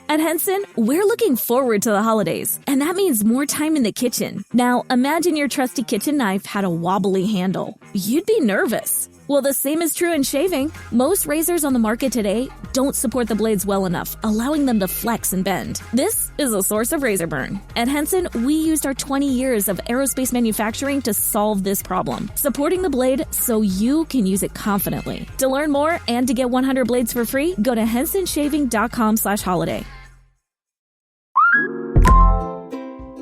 At Henson, we're looking forward to the holidays, and that means more time in the kitchen. Now, imagine your trusty kitchen knife had a wobbly handle. You'd be nervous. Well, the same is true in shaving. Most razors on the market today don't support the blades well enough, allowing them to flex and bend. This is a source of razor burn. At Henson, we used our 20 years of aerospace manufacturing to solve this problem, supporting the blade so you can use it confidently. To learn more and to get 100 blades for free, go to hensonshaving.com/holiday.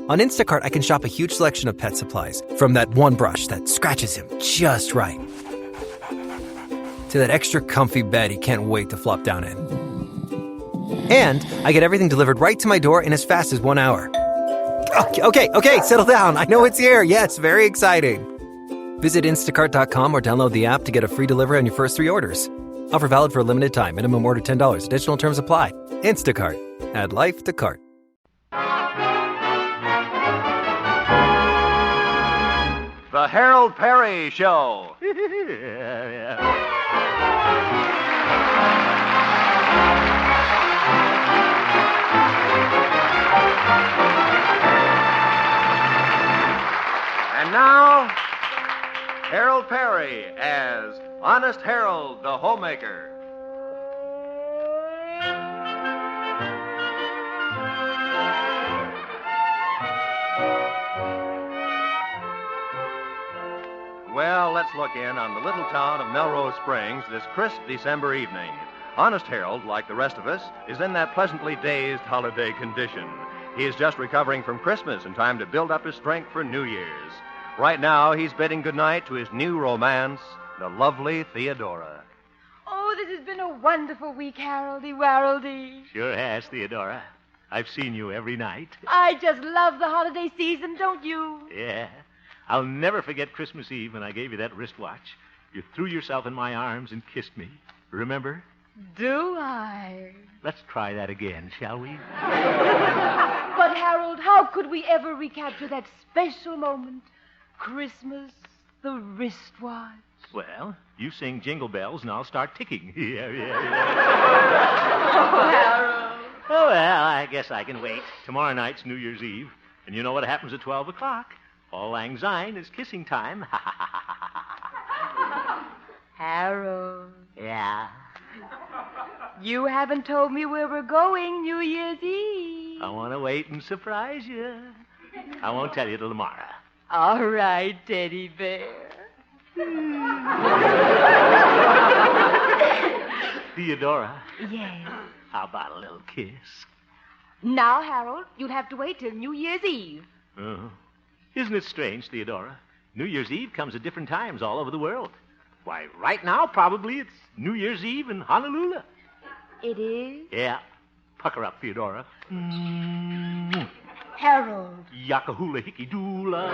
On Instacart, I can shop a huge selection of pet supplies, from that one brush that scratches him just right, to that extra comfy bed he can't wait to flop down in. And I get everything delivered right to my door in as fast as 1 hour. Okay, settle down. I know it's here. Yes, very exciting. Visit instacart.com or download the app to get a free delivery on your first 3 orders. Offer valid for a limited time. Minimum order $10. Additional terms apply. Instacart. Add life to cart. The Harold Perry Show. And now, Harold Perry as Honest Harold, the Homemaker. Well, let's look in on the little town of Melrose Springs this crisp December evening. Honest Harold, like the rest of us, is in that pleasantly dazed holiday condition. He is just recovering from Christmas in time to build up his strength for New Year's. Right now, he's bidding goodnight to his new romance, the lovely Theodora. Oh, this has been a wonderful week, Haroldy-Waroldy. Sure has, Theodora. I've seen you every night. I just love the holiday season, don't you? Yeah. I'll never forget Christmas Eve when I gave you that wristwatch. You threw yourself in my arms and kissed me. Remember? Do I? Let's try that again, shall we? But, Harold, how could we ever recapture that special moment? Christmas, the wristwatch. Well, you sing Jingle Bells and I'll start ticking. Yeah. Oh, Harold. Oh, well, I guess I can wait. Tomorrow night's New Year's Eve, and you know what happens at 12 o'clock. All Lang Syne is kissing time. Harold. Yeah. You haven't told me where we're going New Year's Eve. I want to wait and surprise you. I won't tell you till tomorrow. All right, Teddy Bear. Theodora. Yes. How about a little kiss? Now, Harold, you'll have to wait till New Year's Eve. Uh-huh. Isn't it strange, Theodora? New Year's Eve comes at different times all over the world. Why, right now, probably it's New Year's Eve in Honolulu. It is? Yeah. Pucker up, Theodora. Harold. Yakahula hickey doola.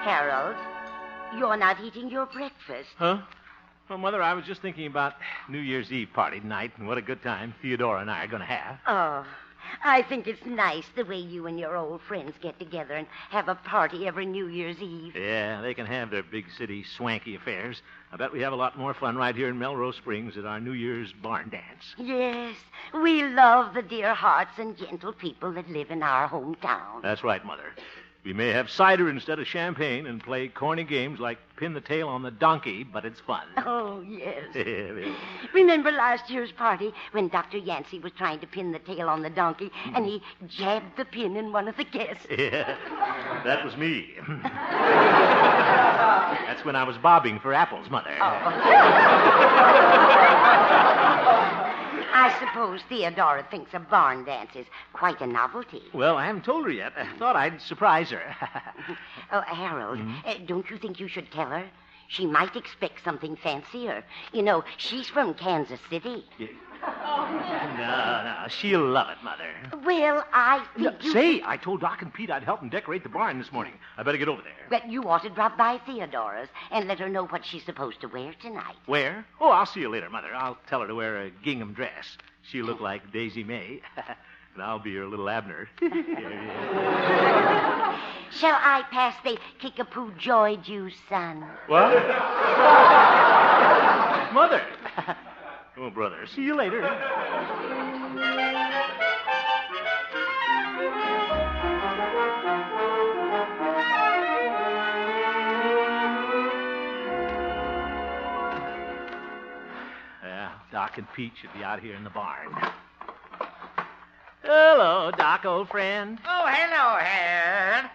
Harold, you're not eating your breakfast. Huh? Well, Mother, I was just thinking about New Year's Eve party tonight and what a good time Theodora and I are going to have. Oh, I think it's nice the way you and your old friends get together and have a party every New Year's Eve. Yeah, they can have their big city swanky affairs. I bet we have a lot more fun right here in Melrose Springs at our New Year's barn dance. Yes, we love the dear hearts and gentle people that live in our hometown. That's right, Mother. We may have cider instead of champagne and play corny games like pin the tail on the donkey, but it's fun. Oh, yes. Remember last year's party when Dr. Yancey was trying to pin the tail on the donkey and he jabbed the pin in one of the guests? Yeah, that was me. That's when I was bobbing for apples, Mother. I suppose Theodora thinks a barn dance is quite a novelty. Well, I haven't told her yet. I thought I'd surprise her. Oh, Harold, don't you think you should tell her? She might expect something fancier. You know, she's from Kansas City. Yeah. No, she'll love it, Mother. Well, I think Say, I told Doc and Pete I'd help them decorate the barn this morning. I better get over there. But you ought to drop by Theodora's and let her know what she's supposed to wear tonight. Where? Oh, I'll see you later, Mother. I'll tell her to wear a gingham dress. She'll look like Daisy May. And I'll be her little Abner. Shall I pass the Kickapoo Joy Juice, son? What? Mother. Oh, brother. See you later. Yeah, Doc and Pete should be out here in the barn. Hello, Doc, old friend. Oh, hello, Harold.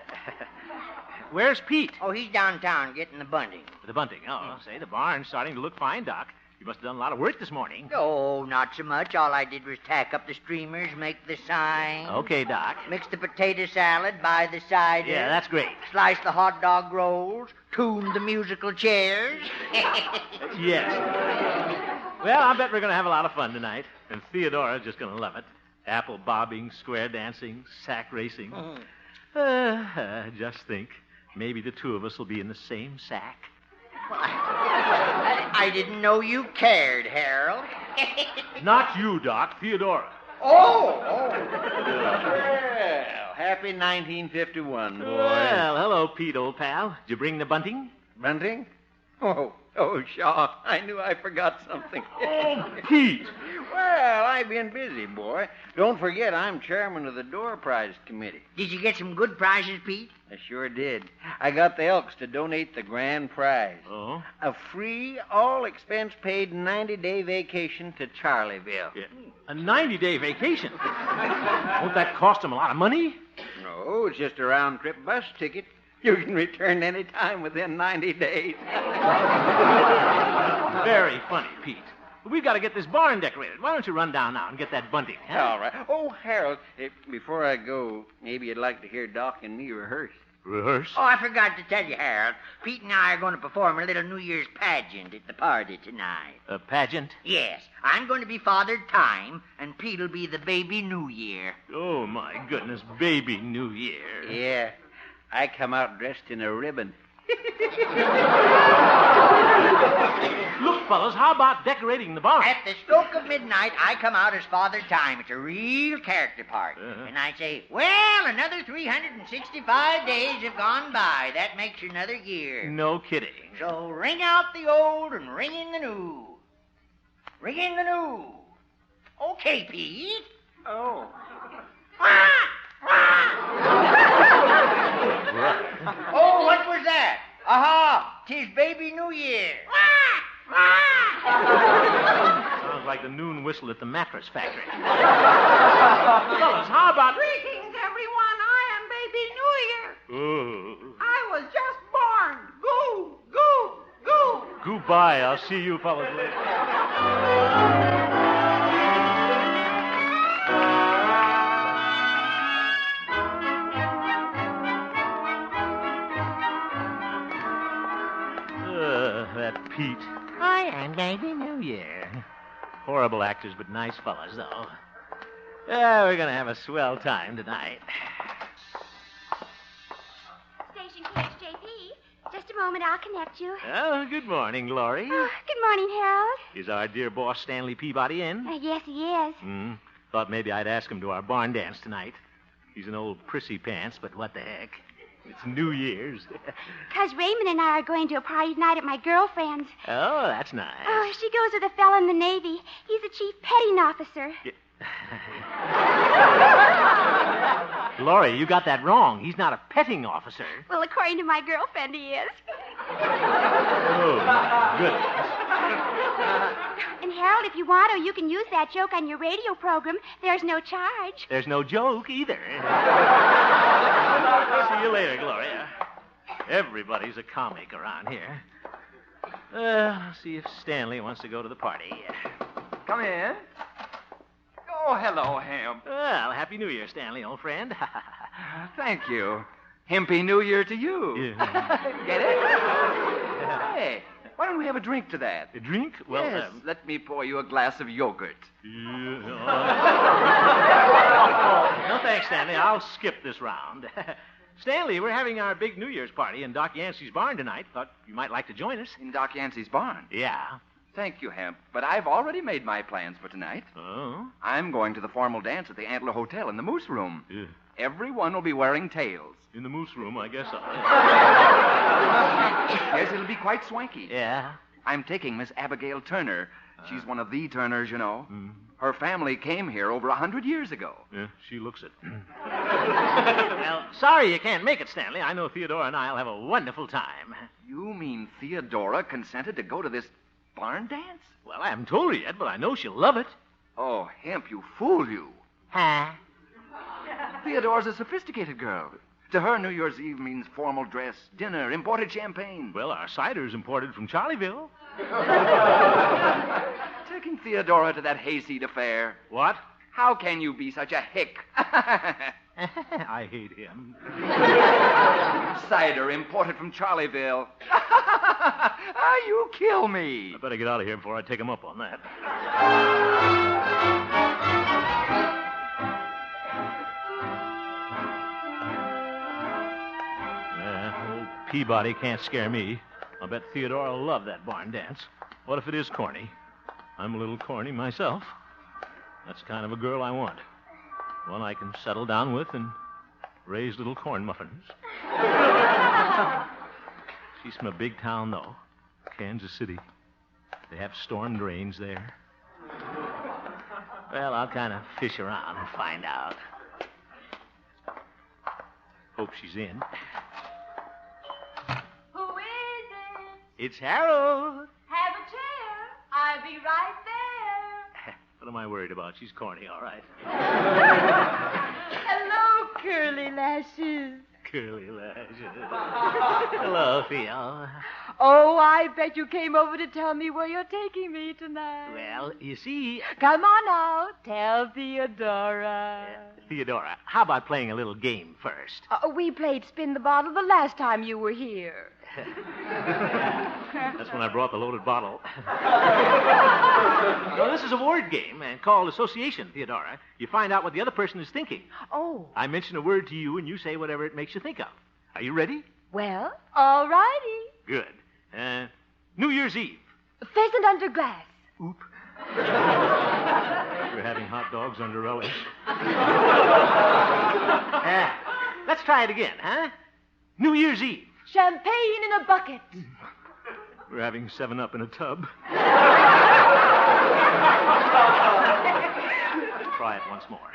Where's Pete? Oh, he's downtown getting the bunting. The bunting. Oh, say, the barn's starting to look fine, Doc. You must have done a lot of work this morning. Oh, not so much. All I did was tack up the streamers, make the sign. Okay, Doc. Mix the potato salad, buy the cider. Yeah, that's great. Slice the hot dog rolls, tune the musical chairs. Yes. Well, I bet we're going to have a lot of fun tonight. And Theodora's just going to love it. Apple bobbing, square dancing, sack racing. Just think. Maybe the two of us will be in the same sack. I didn't know you cared, Harold. Not you, Doc. Theodora. Oh. Well, happy 1951, boy. Well, hello, Pete, old pal. Did you bring the bunting? Bunting? Oh, Shaw, I knew I forgot something. Oh, Pete. Well, I've been busy, boy. Don't forget, I'm chairman of the door prize committee. Did you get some good prizes, Pete? I sure did. I got the Elks to donate the grand prize. Oh? A free, all-expense-paid 90-day vacation to Charlieville. Yeah. A 90-day vacation? Won't that cost them a lot of money? No, it's just a round-trip bus ticket. You can return any time within 90 days. Very funny, Pete. We've got to get this barn decorated. Why don't you run down now and get that bunting? Huh? All right. Oh, Harold, before I go, maybe you'd like to hear Doc and me rehearse. Rehearse? Oh, I forgot to tell you, Harold. Pete and I are going to perform a little New Year's pageant at the party tonight. A pageant? Yes. I'm going to be Father Time, and Pete'll be the baby New Year. Oh, my goodness. Baby New Year. Yeah. I come out dressed in a ribbon. Look, fellas, how about decorating the barn? At the stroke of midnight, I come out as Father Time. It's a real character part. And I say, well, another 365 days have gone by. That makes another year. No kidding. So ring out the old and ring in the new. Ring in the new. Okay, Pete. Oh. Oh, what was that? Aha! 'Tis baby New Year. Sounds like the noon whistle at the mattress factory. Fellas, how about... Greetings, everyone. I am baby New Year. Oh. I was just born. Goo, goo, goo. Goodbye. I'll see you fellas later. That Pete. I am baby New Year. Horrible actors, but nice fellas, though. We're going to have a swell time tonight. Station KHJP. Just a moment, I'll connect you. Oh, good morning, Glory. Oh, good morning, Harold. Is our dear boss Stanley Peabody in? Yes, he is. Thought maybe I'd ask him to our barn dance tonight. He's an old prissy pants, but what the heck? It's New Year's. 'Cause Raymond and I are going to a party tonight at my girlfriend's. Oh, that's nice. Oh, she goes with a fellow in the Navy. He's the chief petting officer. Laurie, you got that wrong. He's not a petting officer. Well, according to my girlfriend, he is. Oh, my goodness. And Harold, if you want to, you can use that joke on your radio program. There's no charge. There's no joke either. See you later, Gloria. Everybody's a comic around here. Let's see if Stanley wants to go to the party. Come in. Oh, hello, Ham. Well, Happy New Year, Stanley, old friend. Thank you. Happy New Year to you. Yeah. Get it? Hey, why don't we have a drink to that? A drink? Well, yes, let me pour you a glass of yogurt. No thanks, Stanley. I'll skip this round. Stanley, we're having our big New Year's party in Doc Yancey's barn tonight. Thought you might like to join us. In Doc Yancey's barn? Yeah. Thank you, Hemp, but I've already made my plans for tonight. Oh? I'm going to the formal dance at the Antler Hotel in the Moose Room. Yeah. Everyone will be wearing tails. In the Moose Room, I guess. Yes, it'll be quite swanky. Yeah? I'm taking Miss Abigail Turner. She's one of the Turners, you know. Mm. Her family came here over 100 years ago. Yeah, she looks it. Well, sorry you can't make it, Stanley. I know Theodora and I'll have a wonderful time. You mean Theodora consented to go to this barn dance? Well, I haven't told her yet, but I know she'll love it. Oh, Hemp, you fooled you. Huh? Theodora's a sophisticated girl. To her, New Year's Eve means formal dress, dinner, imported champagne. Well, our cider's imported from Charlieville. Taking Theodora to that hayseed affair. What? How can you be such a hick? I hate him. Cider imported from Charlieville. You kill me. I better get out of here before I take him up on that. Old Peabody can't scare me. I'll bet Theodora will love that barn dance. What if it is corny? I'm a little corny myself. That's the kind of a girl I want. One I can settle down with and raise little corn muffins. She's from a big town, though. Kansas City. They have storm drains there. Well, I'll kind of fish around and find out. Hope she's in. Who is it? It's Harold. Have a chair. I'll be right there. What am I worried about? She's corny, all right. Hello, curly lashes. Curly lashes. Hello, Theo. Oh, I bet you came over to tell me where you're taking me tonight. Well, you see... Come on now. Tell Theodora. Theodora, how about playing a little game first? We played Spin the Bottle the last time you were here. That's when I brought the loaded bottle. No, this is a word game called association, Theodora. You find out what the other person is thinking. Oh. I mention a word to you, and you say whatever it makes you think of. Are you ready? Well, all righty. Good. New Year's Eve. Pheasant under glass. Oop. We're having hot dogs under relish. Let's try it again, huh? New Year's Eve. Champagne in a bucket. We're having 7-Up in a tub. Try it once more.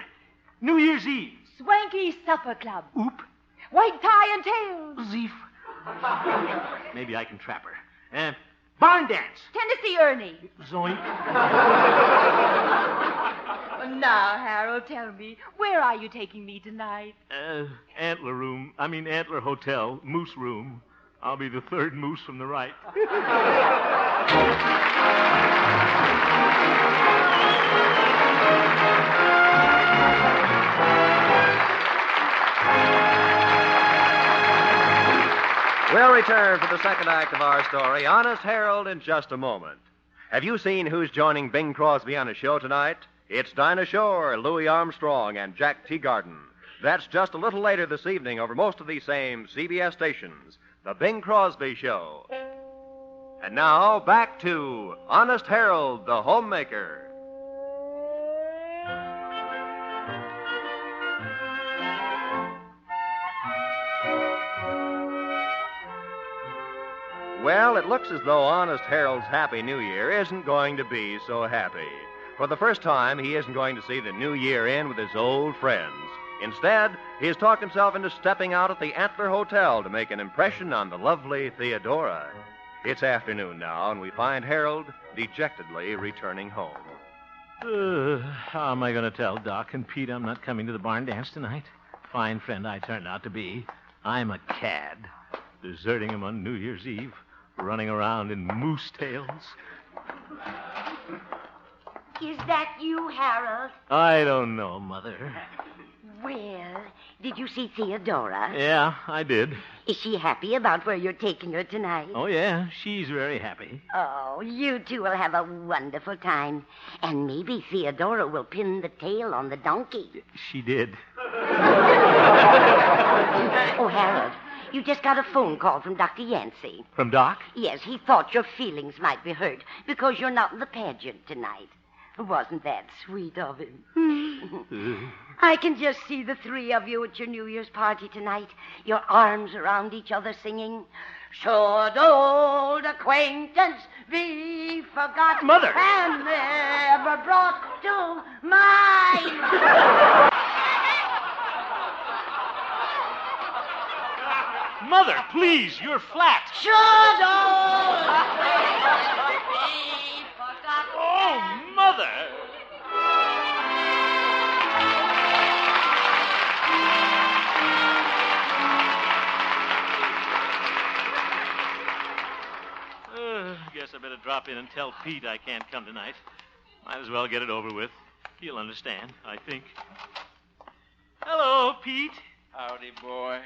New Year's Eve. Swanky Supper Club. Oop. White tie and tails. Zeef. Maybe I can trap her. Barn dance. Tennessee Ernie. Zoink. Now, Harold, tell me, where are you taking me tonight? Antler Hotel, Moose Room. I'll be the third moose from the right. We'll return for the second act of our story, Honest Harold, in just a moment. Have you seen who's joining Bing Crosby on his show tonight? It's Dinah Shore, Louis Armstrong, and Jack Teagarden. That's just a little later this evening over most of these same CBS stations. The Bing Crosby Show. And now, back to Honest Harold, the homemaker. Well, it looks as though Honest Harold's Happy New Year isn't going to be so happy. For the first time, he isn't going to see the new year in with his old friends. Instead, he has talked himself into stepping out at the Antler Hotel to make an impression on the lovely Theodora. It's afternoon now, and we find Harold dejectedly returning home. How am I going to tell Doc and Pete I'm not coming to the barn dance tonight? Fine friend I turned out to be. I'm a cad. Deserting him on New Year's Eve. Running around in moose tails. Is that you, Harold? I don't know, Mother. Well, Did you see Theodora? Yeah, I did. Is she happy about where you're taking her tonight? Oh, yeah, she's very happy. Oh, you two will have a wonderful time. And maybe Theodora will pin the tail on the donkey. She did. Oh, Harold, you just got a phone call from Dr. Yancey. From Doc? Yes, he thought your feelings might be hurt because you're not in the pageant tonight. Wasn't that sweet of him? I can just see the three of you at your New Year's party tonight, your arms around each other singing, "Should old acquaintance be forgot Mother! and never brought to mind." Mother, please, you're flat. Should old acquaintance be forgot. Oh, Mother! Guess I better drop in and tell Pete I can't come tonight. Might as well get it over with. He'll understand, I think. Hello, Pete. Howdy, boy.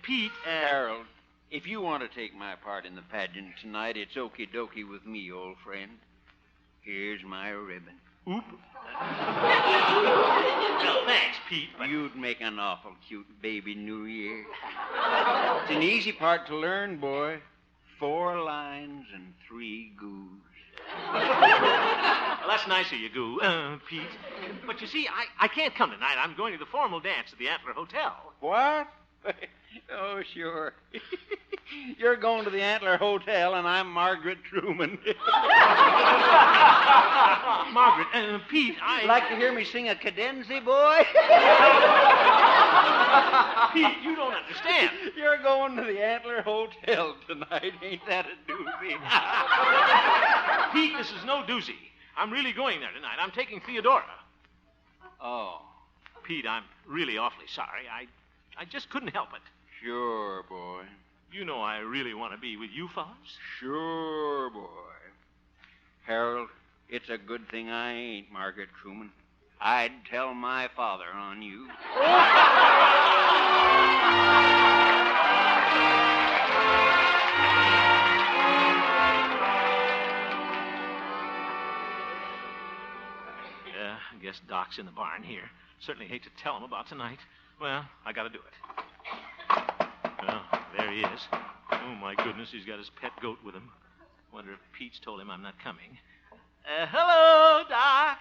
Pete, Harold, if you want to take my part in the pageant tonight, it's okie dokie with me, old friend. Here's my ribbon. Oop. Well, thanks, Pete, but... You'd make an awful cute baby New Year. It's an easy part to learn, boy. 4 lines and 3 goos. Well, that's nice of you, Goo, Pete. But you see, I can't come tonight. I'm going to the formal dance at the Antler Hotel. What? Oh, sure. You're going to the Antler Hotel, and I'm Margaret Truman. Margaret, Pete, Like to hear me sing a cadenza, boy? Pete, you don't understand. You're going to the Antler Hotel tonight. Ain't that a doozy? Pete, this is no doozy. I'm really going there tonight. I'm taking Theodora. Oh. Pete, I'm really awfully sorry. I just couldn't help it. Sure, boy. You know I really want to be with you fellas. Sure, boy. Harold, it's a good thing I ain't Margaret Truman. I'd tell my father on you. Yeah, I guess Doc's in the barn here. Certainly hate to tell him about tonight. Well, I got to do it. Well, there he is. Oh, my goodness, he's got his pet goat with him. Wonder if Pete's told him I'm not coming. Hello, Doc.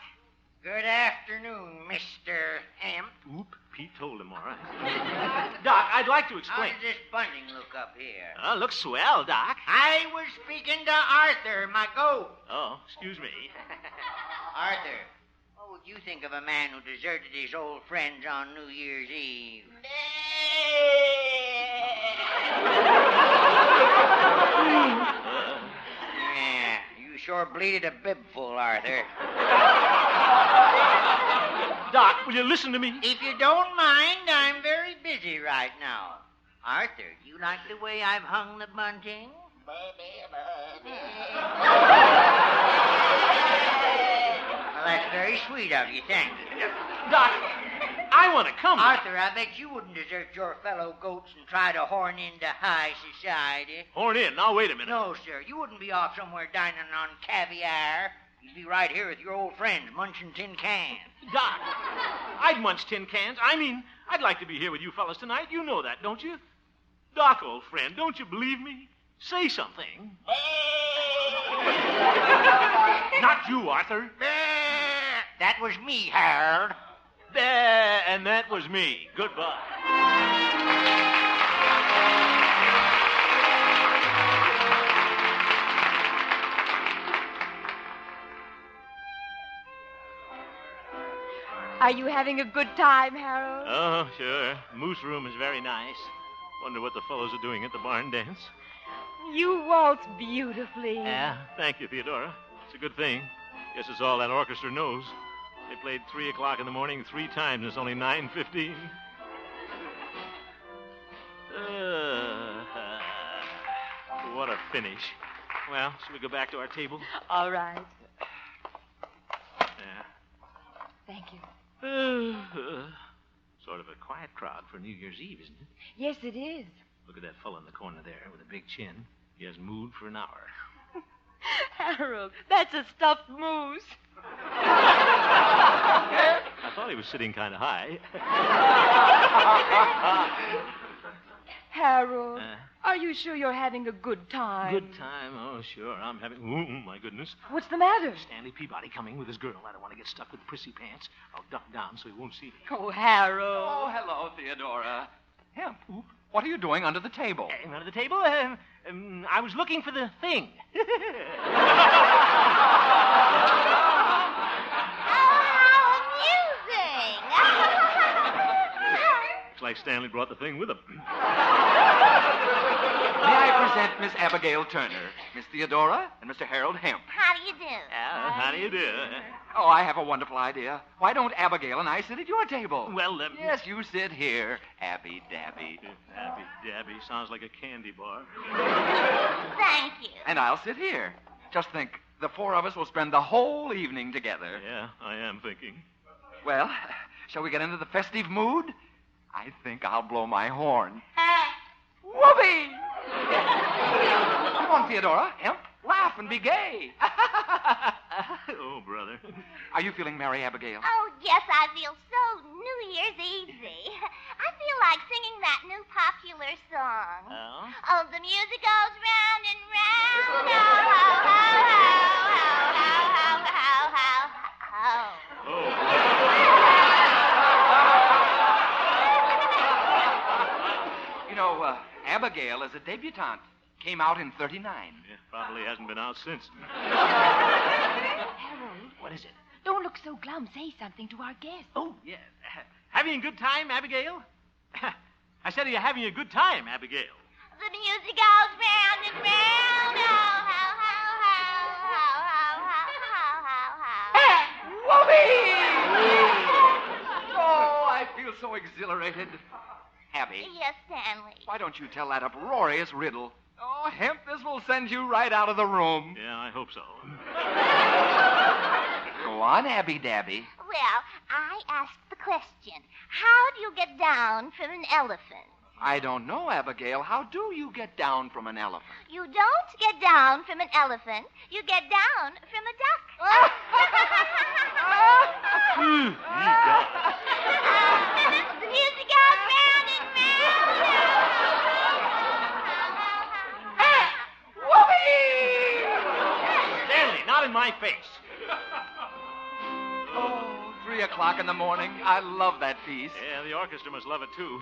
Good afternoon, Mr. M. Oop, Pete told him, all right. Doc, I'd like to How explain. does this bunting look up here? Looks swell, Doc. I was speaking to Arthur, my goat. Oh, excuse me. Arthur, what would you think of a man who deserted his old friends on New Year's Eve? Yeah, you sure bleeded a bibful, Arthur. Doc, will you listen to me? If you don't mind, I'm very busy right now. Arthur, do you like the way I've hung the bunting? Well, that's very sweet of you, thank you. Doc, I want to come. Arthur, I bet you wouldn't desert your fellow goats and try to horn into high society. Horn in. Now, wait a minute. No, sir. You wouldn't be off somewhere dining on caviar. You'd be right here with your old friends munching tin cans. Doc, I'd munch tin cans. I mean, I'd like to be here with you fellas tonight. You know that, don't you? Doc, old friend, don't you believe me? Say something. Not you, Arthur. That was me, Harold. There, and that was me. Goodbye. Are you having a good time, Harold? Oh, sure. Moose Room is very nice. Wonder what the fellows are doing at the barn dance. You waltz beautifully. Yeah, thank you, Theodora. It's a good thing. Guess it's all that orchestra knows. They played 3 o'clock in the morning 3 times, and it's only 9:15. What a finish. Well, shall we go back to our table? All right. Yeah. Thank you. Sort of a quiet crowd for New Year's Eve, isn't it? Yes, it is. Look at that fellow in the corner there with a big chin. He has mood for an hour. Harold, that's a stuffed moose. I thought he was sitting kind of high. Harold, are you sure you're having a good time? Good time? Oh, sure. I'm having... Oh, my goodness. What's the matter? Stanley Peabody coming with his girl. I don't want to get stuck with prissy pants. I'll duck down so he won't see me. Oh, Harold. Oh, hello, Theodora. Hemp, what are you doing under the table? Under the table? I was looking for the thing. Looks like Stanley brought the thing with him. May I present Miss Abigail Turner, Miss Theodora, and Mr. Harold Hemp. How do you do? How do you do? Oh, I have a wonderful idea. Why don't Abigail and I sit at your table? Well, Yes, you sit here, Abby Dabby. Abby Dabby sounds like a candy bar. Thank you. And I'll sit here. Just think, the four of us will spend the whole evening together. Yeah, I am thinking. Well, shall we get into the festive mood? I think I'll blow my horn. Whoopee! Come on, Theodora. Hemp, laugh and be gay. Oh, brother. Are you feeling merry, Abigail? Oh, yes, I feel so New Year's Eve-y. I feel like singing that new popular song. Oh? Oh, the music goes round and round. Oh, ho, ho, ho, ho, ho, ho, ho, ho, You know, Abigail is a debutante. Came out in 39. Yeah, probably hasn't been out since. Harold. What is it? Don't look so glum. Say something to our guest. Oh, yes. Having a good time, Abigail? I said, are you having a good time, Abigail? The music goes round and round. Oh, ho, ho, ho, ho, ho, ho, ho, ho, ho. Whoopee! Oh, I feel so exhilarated. Abby, Yes, Stanley. why don't you tell that uproarious riddle? Oh, Hemp, this will send you right out of the room. Yeah, I hope so. Go on, Abby Dabby. Well, I asked the question, how do you get down from an elephant? I don't know, Abigail. How do you get down from an elephant? You don't get down from an elephant. You get down from a duck. The music goes round and round. Stanley, not in my face. Oh, 3 o'clock in the morning. I love that piece. Yeah, the orchestra must love it, too.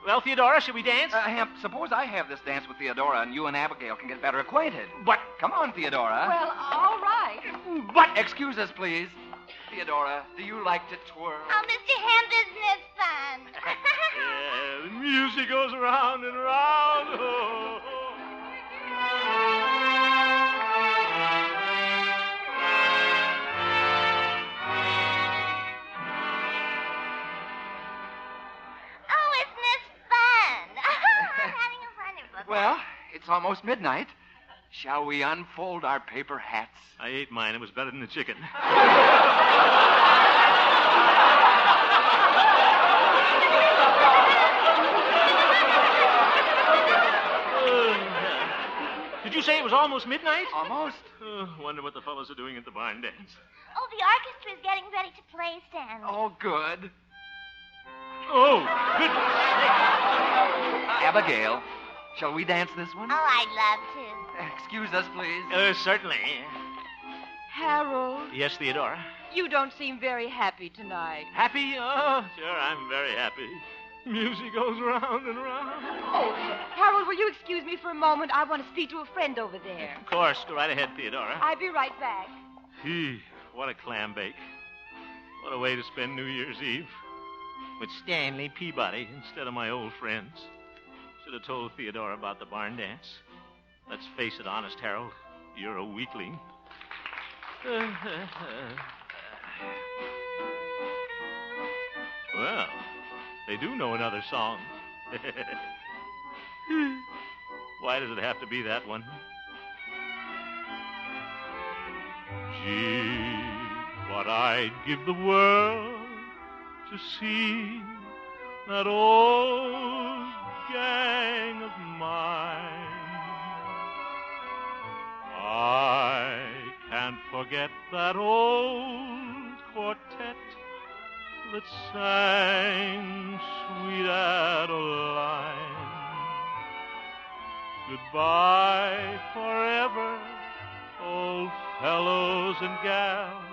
Well, Theodora, should we dance? Hemp, suppose I have this dance with Theodora and you and Abigail can get better acquainted. But... Come on, Theodora. Well, all right. But... Excuse us, please. Theodora, do you like to twirl? Oh, Mr. Hemp, isn't it fun? Yeah, the music goes round and round. Oh, oh. Oh, isn't this fun? I'm having a wonderful time. Well, it's almost midnight. Shall we unfold our paper hats? I ate mine. It was better than the chicken. Did you say it was almost midnight? Almost. Wonder what the fellows are doing at the barn dance. Oh, the orchestra's getting ready to play, Stanley. Oh, good. Oh, good. Abigail, shall we dance this one? Oh, I'd love to. Excuse us, please. Certainly. Harold, Yes, Theodora. you don't seem very happy tonight. Happy? Oh, sure, I'm very happy. Music goes round and round. Oh, Harold, will you excuse me for a moment? I want to speak to a friend over there. Of course, go right ahead, Theodora. I'll be right back. Gee, what a clam bake. What a way to spend New Year's Eve. With Stanley Peabody instead of my old friends. Should have told Theodora about the barn dance. Let's face it, honest Harold, you're a weakling. Well, they do know another song. Why does it have to be that one? Gee, what I'd give the world to see that old gang of mine. I can't forget that old quartet that sang Sweet Adeline. Goodbye forever, old fellows and gals.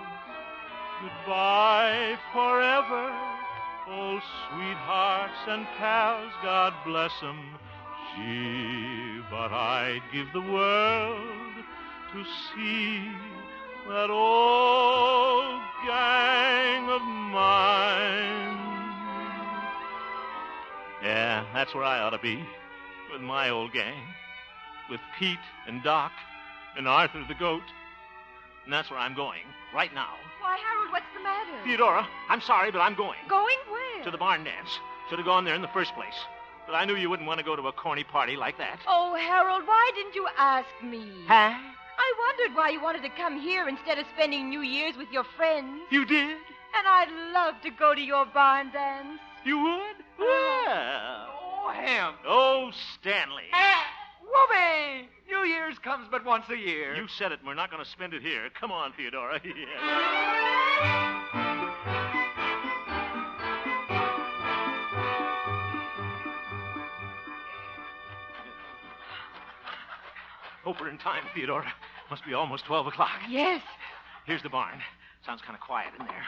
Goodbye forever, old sweethearts and pals. God bless 'em, gee, but I'd give the world to see that old gang of mine. Yeah, that's where I ought to be, with my old gang, with Pete and Doc and Arthur the goat. And that's where I'm going, right now. Why, Harold, what's the matter? Theodora, I'm sorry, but I'm going. Going where? To the barn dance. Should have gone there in the first place. But I knew you wouldn't want to go to a corny party like that. Oh, Harold, why didn't you ask me? Huh? I wondered why you wanted to come here instead of spending New Year's with your friends. You did? And I'd love to go to your barn dance. You would? Well. Oh, Hemp. Oh, Stanley. Whoopee! New Year's comes but once a year. You said it, and we're not going to spend it here. Come on, Theodora. Hope we're in time, Theodora. Must be almost 12 o'clock. Yes. Here's the barn. Sounds kind of quiet in there.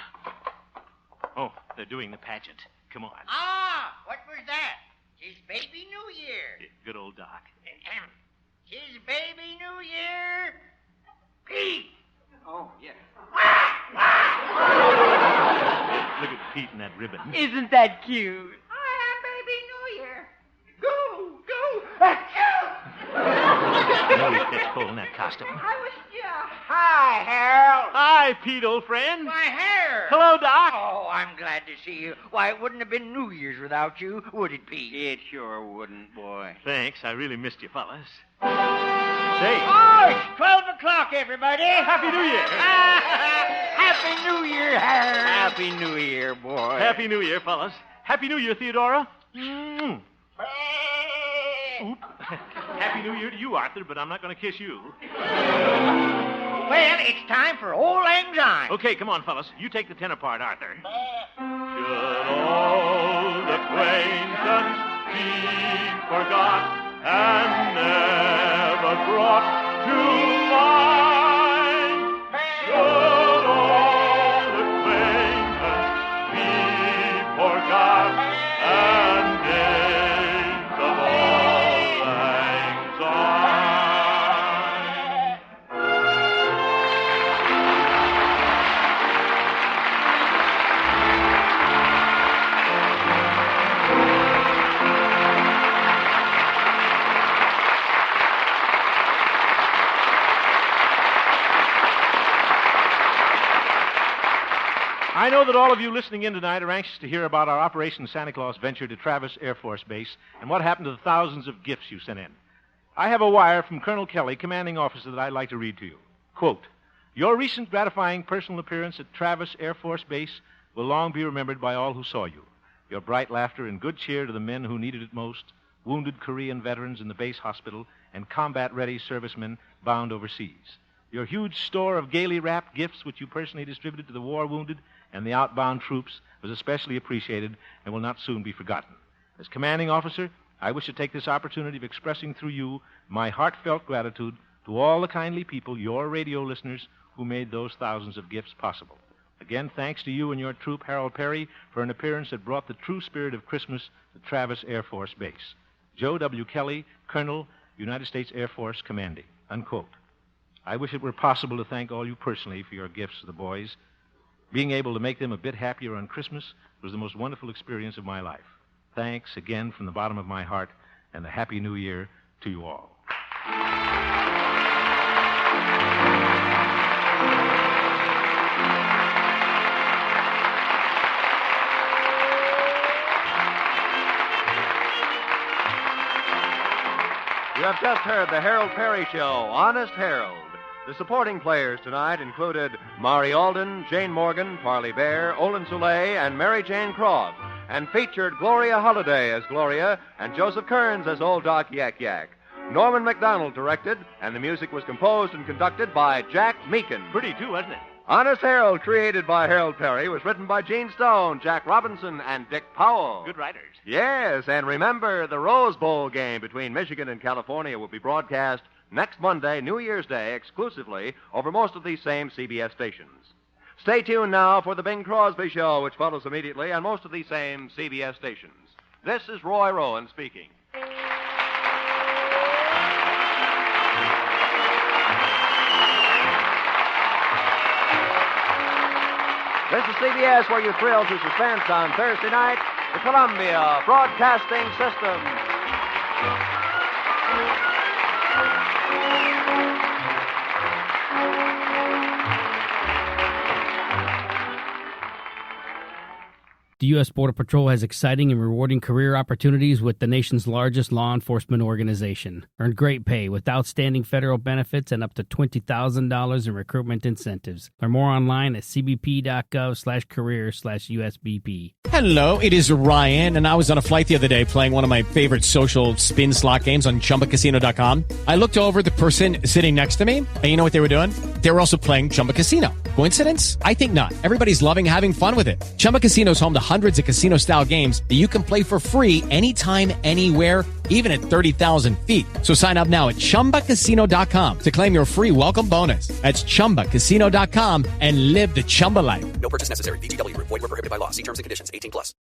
Oh, they're doing the pageant. Come on. Ah, what was that? 'Tis Baby New Year. Good old Doc. 'Tis Baby New Year. Pete! Oh, yes. Look at Pete and that ribbon. Isn't that cute? I am Baby New Year. Go, go. No, he gets cold in that costume. I was Hi, Harold. Hi, Pete, old friend. My hair. Hello, Doc. Oh, I'm glad to see you. Why, it wouldn't have been New Year's without you, would it, Pete? It sure wouldn't, boy. Thanks. I really missed you, fellas. Say. Oh, it's 12 o'clock, everybody. Happy New Year. Happy New Year, Harold. Happy New Year, boy. Happy New Year, fellas. Happy New Year, Theodora. Mm. Oop. Happy New Year to you, Arthur, but I'm not going to kiss you. Well, it's time for Old Lang Syne. Okay, come on, fellas. You take the tenor part, Arthur. Should old acquaintance be forgot and never brought to mind? Should old acquaintance be forgot and days of Auld Lang Syne? I know that all of you listening in tonight are anxious to hear about our Operation Santa Claus venture to Travis Air Force Base and what happened to the thousands of gifts you sent in. I have a wire from Colonel Kelly, commanding officer, that I'd like to read to you. Quote, "Your recent gratifying personal appearance at Travis Air Force Base will long be remembered by all who saw you. Your bright laughter and good cheer to the men who needed it most, wounded Korean veterans in the base hospital, and combat-ready servicemen bound overseas. Your huge store of gaily wrapped gifts, which you personally distributed to the war-wounded and the outbound troops, was especially appreciated and will not soon be forgotten. As commanding officer, I wish to take this opportunity of expressing through you my heartfelt gratitude to all the kindly people, your radio listeners, who made those thousands of gifts possible. Again, thanks to you and your troop, Harold Perry, for an appearance that brought the true spirit of Christmas to Travis Air Force Base. Joe W. Kelly, Colonel, United States Air Force, commanding." Unquote. I wish it were possible to thank all you personally for your gifts to the boys. Being able to make them a bit happier on Christmas was the most wonderful experience of my life. Thanks again from the bottom of my heart, and a Happy New Year to you all. You have just heard the Harold Perry Show, Honest Harold. The supporting players tonight included Mari Alden, Jane Morgan, Parley Bear, Olin Soule, and Mary Jane Croft. and featured Gloria Holliday as Gloria and Joseph Kearns as Old Doc Yak Yak. Norman MacDonald directed, and the music was composed and conducted by Jack Meakin. Pretty, too, wasn't it? Honest Harold, created by Harold Perry, was written by Gene Stone, Jack Robinson, and Dick Powell. Good writers. Yes, and remember, the Rose Bowl game between Michigan and California will be broadcast next Monday, New Year's Day, exclusively over most of these same CBS stations. Stay tuned now for the Bing Crosby Show, which follows immediately on most of these same CBS stations. This is Roy Rowan speaking. This is CBS, where you thrill to suspense on Thursday night, the Columbia Broadcasting System. The U.S. Border Patrol has exciting and rewarding career opportunities with the nation's largest law enforcement organization. Earn great pay with outstanding federal benefits and up to $20,000 in recruitment incentives. Learn more online at cbp.gov/career/USBP. Hello, it is Ryan, and I was on a flight the other day playing one of my favorite social spin slot games on ChumbaCasino.com. I looked over at the person sitting next to me, and you know what they were doing? They were also playing Chumba Casino. Coincidence? I think not. Everybody's loving having fun with it. Chumba Casino is home to hundreds of casino-style games that you can play for free anytime, anywhere, even at 30,000 feet. So sign up now at ChumbaCasino.com to claim your free welcome bonus. That's ChumbaCasino.com and live the Chumba life. No purchase necessary. VGW. Void where prohibited by law. See terms and conditions. 18+.